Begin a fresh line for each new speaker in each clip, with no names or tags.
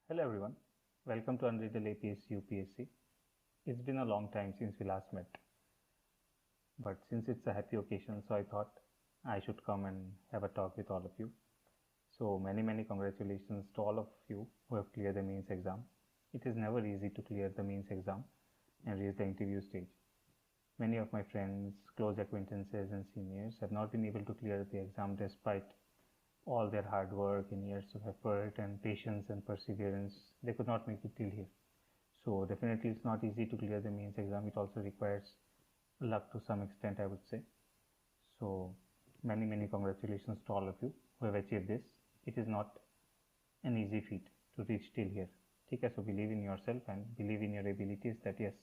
Hello everyone, welcome to Unreadable APSC UPSC. It's been a long time since we last met, but since it's a happy occasion, so I thought I should come and have a talk with all of you. So many congratulations to all of you who have cleared the mains exam. It is never easy to clear the mains exam and reach the interview stage. Many of my friends, close acquaintances and seniors have not been able to clear the exam despite all their hard work and years of effort and patience and perseverance. They could not make it till here. So definitely it's not easy to clear the mains exam. It also requires luck to some extent, I would say. So many congratulations to all of you who have achieved this. It is not an easy feat to reach till here. Okay, so believe in yourself and believe in your abilities that yes,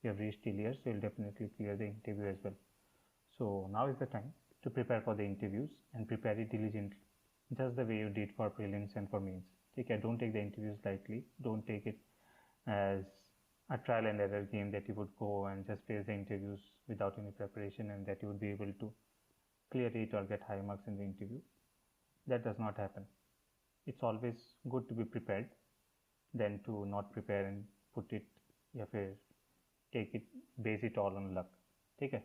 you have reached till here, so you'll definitely clear the interview as well. So now is the time to prepare for the interviews and prepare it diligently, just the way you did for prelims and for mains. Okay, don't take the interviews lightly. Don't take it as a trial and error game that you would go and just face the interviews without any preparation and that you would be able to clear it or get high marks in the interview. That does not happen. It's always good to be prepared than to not prepare and put it, base it all on luck. Okay,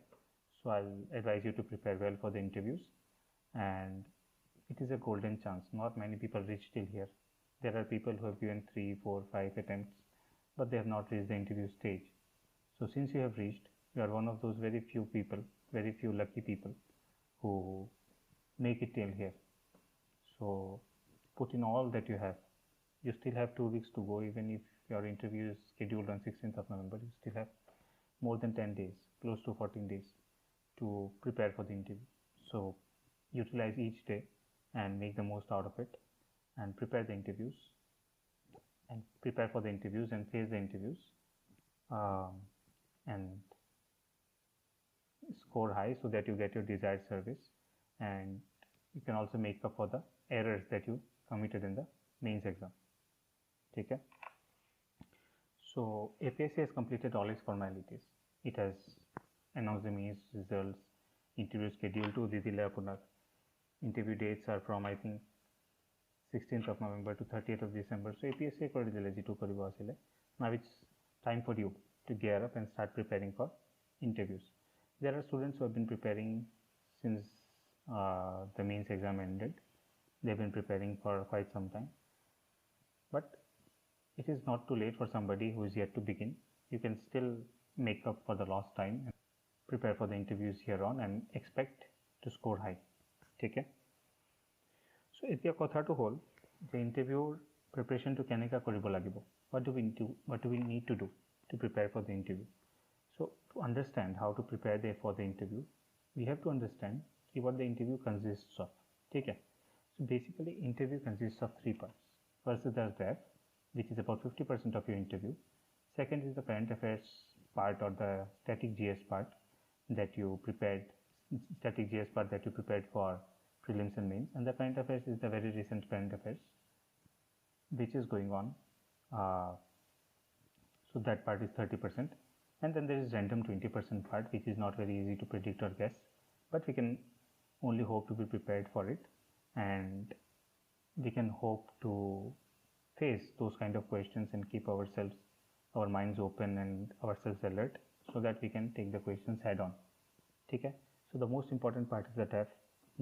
so I'll advise you to prepare well for the interviews, and it is a golden chance. Not many people reach till here. There are people who have given 3, 4, 5 attempts, but they have not reached the interview stage. So since you have reached, you are one of those very few people, very few lucky people who make it till here. So put in all that you have. You still have 2 weeks to go. Even if your interview is scheduled on 16th of November, you still have more than 10 days, close to 14 days to prepare for the interview. So utilize each day and make the most out of it and prepare for the interviews and face the interviews and score high so that you get your desired service, and you can also make up for the errors that you committed in the mains exam. Okay, so APSC has completed all its formalities. It has announced the mains results, interview schedule to didile apunar. Interview dates are from I think 16th of November to 30th of December. So APSC koridile jitu koribo asile. Now it's time for you to gear up and start preparing for interviews. There are students who have been preparing since the mains exam ended. They've been preparing for quite some time. But it is not too late for somebody who is yet to begin. You can still make up for the lost time and prepare for the interviews here on and expect to score high. Okay? So এতিয়া কথাটো হ'ল যে interview preparation to কেনেকা কৰিব লাগিব. What do we need to do to prepare for the interview? So to understand how to prepare for the interview, we have to understand what the interview consists of. Okay? So basically interview consists of 3 parts. First is the DAF, which is about 50% of your interview. Second is the current affairs part or the static GS part that you prepared for prelims and mains, and the current affairs is the very recent current affairs which is going on. So that part is 30%, and then there is random 20% part which is not very easy to predict or guess, but we can only hope to be prepared for it, and we can hope to face those kind of questions and keep our minds open and ourselves alert so that we can take the questions head on. Okay? So the most important part is the DAF,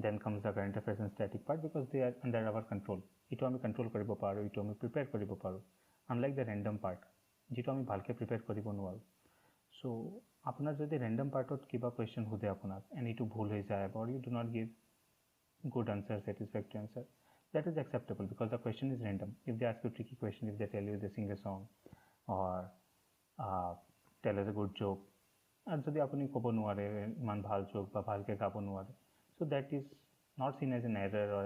then comes the current affairs and static part because they are under our control. Ito ami control karibo paro, ito ami prepare karibo paro, unlike the random part যেটো আমি ভালকে prepare কৰিব নোৱাৰো. So আপোনাৰ যদি random partত কিবা question হুদে আপোনাৰ and ইটো ভুল হৈ যায় or you do not give good answer, satisfactory answer, that is acceptable because the question is random. If they ask you a tricky question, if they tell you they sing a song or tell us a good joke, and যদি আপুনি ক'ব নোৱাৰে ইমান ভাল joke বা ভালকে গাব নোৱাৰে, so that is not seen as an error or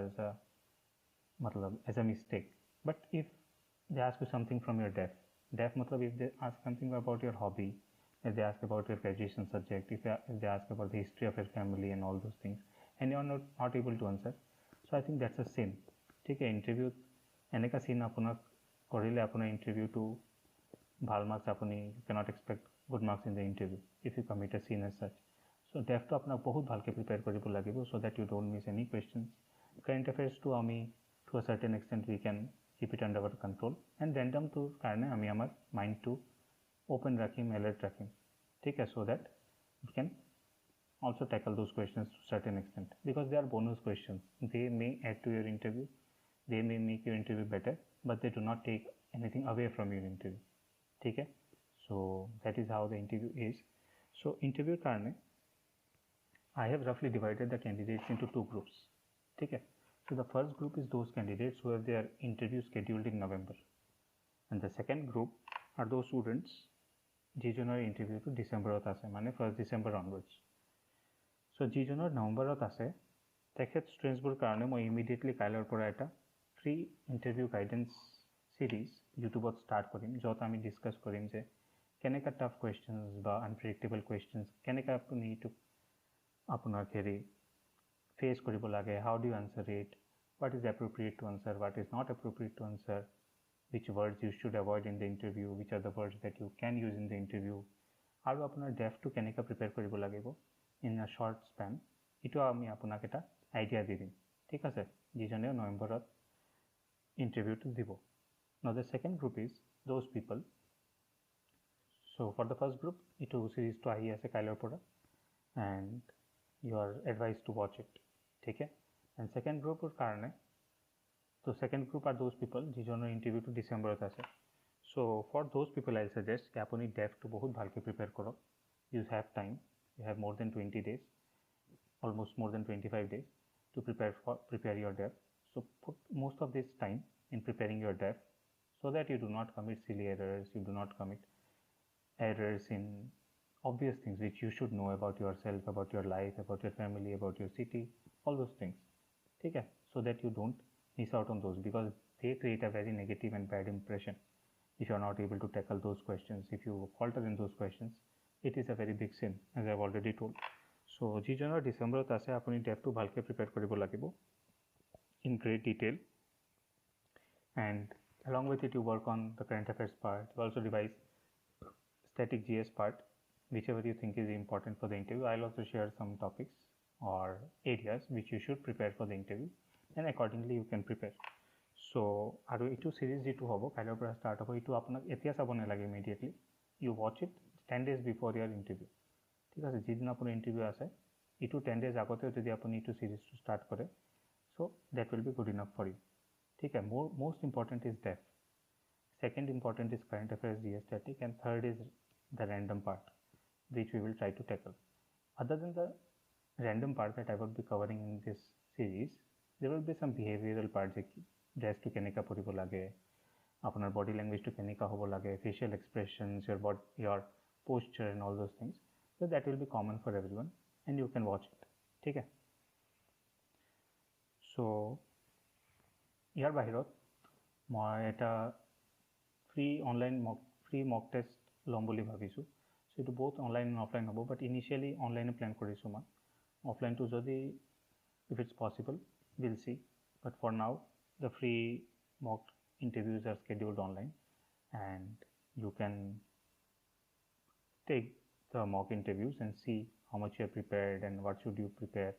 as a mistake. But if they ask you something from your DAF if they ask something about your hobby, if they ask about your graduation subject, if they ask about the history of your family and all those things, and you are not able to answer, so I think that's a sin. ठीक है, interview এনেকা sin আপোনাক কৰিলে আপোনাৰ interview two ভাল marks আপনি cannot expect good marks in the interview if you commit a sin as such. So DAF to আপোনাক বহুত ভালকে প্ৰিপেয়াৰ কৰিব লাগিব so that you don't miss any questions. Current affairs to আমি to a certain extent we can keep it under our control, and random to karone ami amar mind to open rakhim, alert rakhim, ठीक है, so that we can also tackle those questions to certain extent, because they are bonus questions. They may add to your interview, they may make your interview better, but they do not take anything away from your interview, ठीक है. So that is how the interview is. So interview karne I have roughly divided the candidates into two groups, ठीक है. So the first group is those candidates who have their interview scheduled in November, and the second group are those students যিজনৰ ইণ্টাৰভিউটো ডিচেম্বৰত আছে, মানে 1 December onwards. চ' যিজনৰ নৱেম্বৰত আছে তেখেত ষ্টুডেণ্টছবোৰ কাৰণে মই ইমিডিয়েটলি কাইলৈৰ পৰা এটা ফ্ৰী ইণ্টাৰভিউ গাইডেন্স ছিৰিজ ইউটিউবত ষ্টাৰ্ট কৰিম, য'ত আমি ডিছকাছ কৰিম যে কেনেকুৱা টাফ কুৱেশ্যনছ বা আনপ্ৰেডিক্টেবল কুৱেশ্যনছ কেনেকৈ আপুনি এইটো আপোনাৰ ফেচ কৰিব লাগে, how do you answer it, what is appropriate to answer, what is not appropriate to answer, which words you should avoid in the interview, which are the words that you can use in the interview, আৰু আপোনাৰ DAF-টো কেনেকৈ prepare কৰিব লাগিব in a short span, এইটো আমি আপোনাক এটা idea দি দিম, ঠিক আছে, যিজনে নৱেম্বৰত ইণ্টাৰভিউটো দিব. Now the second group is those people. So for the first group, এইটো চিৰিজটো আহি আছে কাইলৈৰ পৰা, and you are advised to watch it, ঠিক আছে. And second group karone, so second group are those people jijonor interview to December ase. So for those people I'll suggest ki apuni DAF to bahut bhalke prepare karo. You have time, you have more than 20 days, almost more than 25 days to prepare your DAF. So put most of this time in preparing your DAF so that you do not commit silly errors, you do not commit errors in obvious things which you should know about yourself, about your life, about your family, about your city, all those things, ठीक है, so that you don't miss out on those, because they create a very negative and bad impression if you are not able to tackle those questions. If you falter in those questions, it is a very big sin, as I have already told. So যিজনৰ ডিচেম্বৰত আছে আপুনি DAF-টো ভালকৈ prepare কৰিব লাগিব in great detail, and along with it you work on the current affairs part. You also revise static GS part, whichever you think is important for the interview. I'll also share some topics or areas which you should prepare for the interview, and accordingly you can prepare. So aru itu series jitu hobo kailor pora start hobo, itu apunak etia sabo nalage, immediately you watch it 10 days before your interview, ঠিক আছে. যিদিন আপোনাৰ interview আছে এইটো 10 days আগতে যদি আপুনি এইটো চিৰিজটো start কৰে, so that will be good enough for you, ঠিক আছে. Most important is DAF, second important is current affairs, geostatic, and third is the random part which we will try to tackle. Other than the random part that I will be covering in this series, there will be some behavioral parts, dress to কেনেকা পঢ়িব লাগে, আপোনাৰ body language to কেনেকা হ'ব লাগে, facial expressions, your posture and all those things. So that will be common for everyone and you can watch it, ঠিক আছে. So ইয়াৰ বাহিৰত মই এটা ফ্ৰী মক টেষ্ট ল'ম বুলি ভাবিছোঁ. So এইটো both online and offline হ'ব, but initially online plan কৰিছোঁ মই. Offline to jodi if it's possible we'll see, but for now the free mock interviews are scheduled online, and you can take the mock interviews and see how much you have prepared and what should you prepare.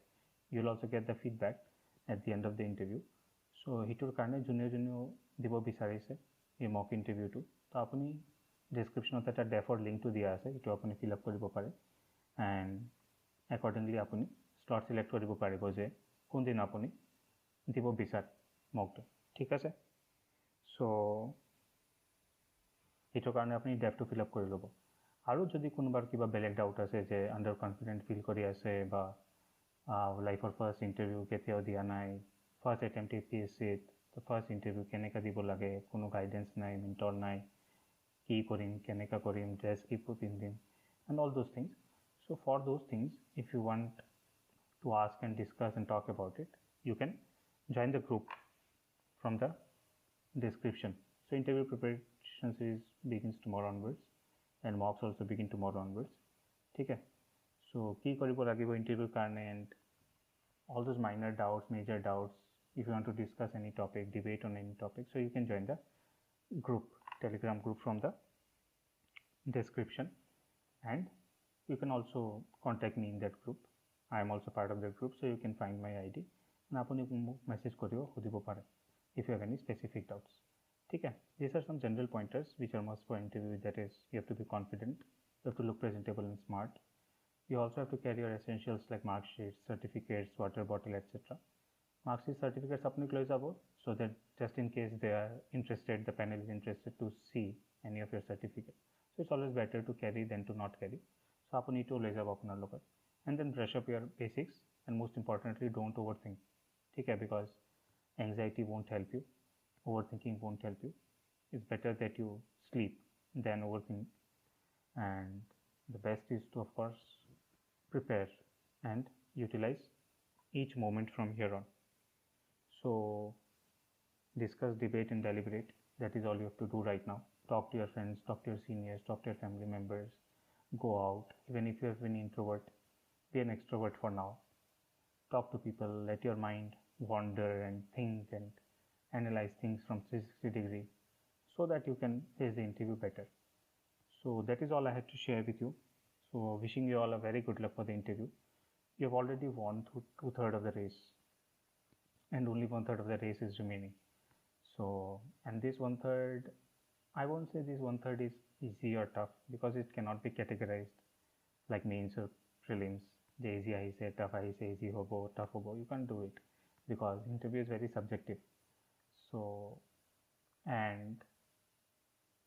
You'll also get the feedback at the end of the interview. So hitur karone junior dibo bicharise ei mock interview to, to apuni description ot eta DAF or link to dia ase, itu apuni fill up koribo pare, and accordingly apuni slot select koribo paribo je kon din apuni dibo bichar mock to, ঠিক আছে. So এইটো কাৰণে আপুনি DAF to fill up কৰি ল'ব. আৰু যদি কোনোবাৰ কিবা বেলেগ ডাউট আছে যে আণ্ডাৰ কনফিডেণ্ট ফিল কৰি আছে, বা লাইফৰ ফাৰ্ষ্ট ইণ্টাৰভিউ কেতিয়াও দিয়া নাই, ফাৰ্ষ্ট এটেম্পট APSCত, তো ফাৰ্ষ্ট ইণ্টাৰভিউ কেনেকৈ দিব লাগে, কোনো গাইডেন্স নাই, মেণ্টৰ নাই, কি কৰিম, কেনেকৈ কৰিম, ড্ৰেছ কি পিন্ধিম, and all those things. So for those things, if you want to ask and discuss and talk about it, you can join the group from the description. So interview preparation series begins tomorrow onwards, and mocks also begin tomorrow onwards, ठीक है. So কি কৰিব লাগিব interview কাৰণে, and all those minor doubts, major doubts, if you want to discuss any topic, debate on any topic, so you can join the group, Telegram group from the description, and you can also contact me in that group. I am also part of that group, so you can find my ID and apuni message koribo, if you have any specific doubts. ठीक है. These are some general pointers which are must for interview. That is, you have to be confident, you have to look presentable and smart. You also have to carry your essentials like mark sheets, certificates, water bottle, etc. Mark sheet, certificates apne close about, so that just in case they are interested, the panel is interested to see any of your certificate. So it's always better to carry than to not carry. So you need to lays up apna local, and then brush up your basics, and most importantly, don't overthink. ठीक है, because anxiety won't help you, overthinking won't help you. It's better that you sleep than overthink. And the best is to, of course, prepare and utilize each moment from here on. So discuss, debate, and deliberate. That is all you have to do right now. Talk to your friends, talk to your seniors, talk to your family members, go out. Even if you have been introvert, be an extrovert for now. Talk to people, let your mind wander and think and analyze things from 360 degree, so that you can face the interview better. So that is all I had to share with you. So wishing you all a very good luck for the interview. You have already won two-thirds of the race, and only 1/3 of the race is remaining. So, and this 1/3, I won't say this 1/3 is easy or tough, because it cannot be categorized like mains or prelims. The easy I say, tough I say, easy hobo, tough hobo. You can't do it, because interview is very subjective. So, and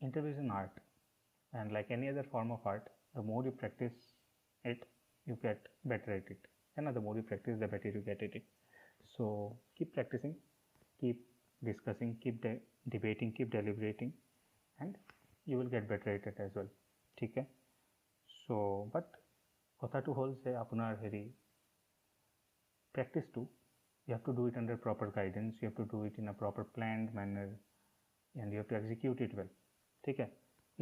interview is an art, and like any other form of art, the more you practice it, you get better at it, and the more you practice, the better you get at it. So keep practicing, keep discussing, keep debating, keep deliberating, and you will get better at it as well. ठीक है. So, but kotha to whole say apunar heri practice too. You have to do it under proper guidance. You have to do it in a proper planned manner, and you have to execute it well. ठीक है.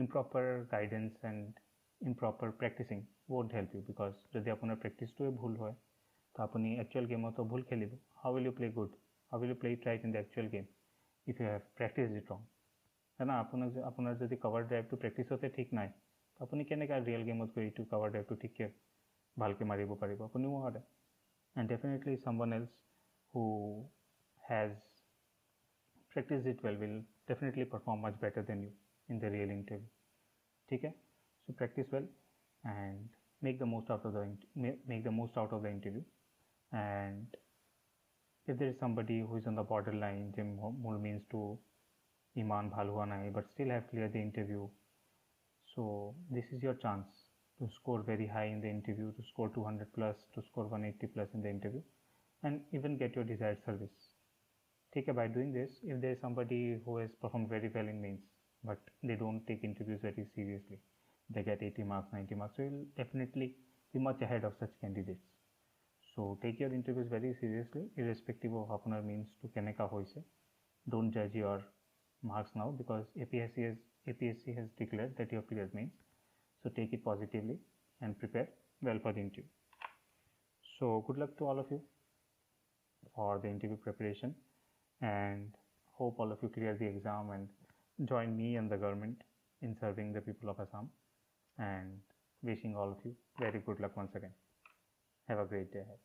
Improper guidance and improper practicing won't help you, because যদি আপোনাৰ practice টোৱে ভুল হয়, তো আপুনি actual game তো ভুল খেলিব. How will you play good? How will you play it right in the actual game if you have practiced it wrong? है ना. আপোনাৰ যদি cover drive to practice होते ठीक নাই, তো আপুনি কেনেকৈ real game গৈ এইটো cover drive to ঠিককৈ ভালকৈ মাৰিব পাৰিব? আপুনি নোৱাৰে. And definitely someone else who has practiced it well will definitely perform much better than you in the real interview. ठीक है. So practice well and make the most out of the interview. And if there is somebody who is on the borderline, যে মোৰ means to ইমান ভাল হোৱা নাই, but still have cleared the interview, so this is your chance to score very high in the interview, to score 200 plus, to score 180 plus in the interview, and even get your desired service. ठीक है. By doing this, if there is somebody who has performed very well in mains, but they don't take interviews very seriously, they get 80 marks, 90 marks, so you'll definitely be much ahead of such candidates. So take your interviews very seriously, irrespective of apunar means to keneka hoise. Don't judge your marks now, because APSC has declared that you have cleared mains. So take it positively and prepare well for the interview. So good luck to all of you for the interview preparation, and hope all of you clear the exam and join me and the government in serving the people of Assam, and wishing all of you very good luck once again. Have a great day ahead.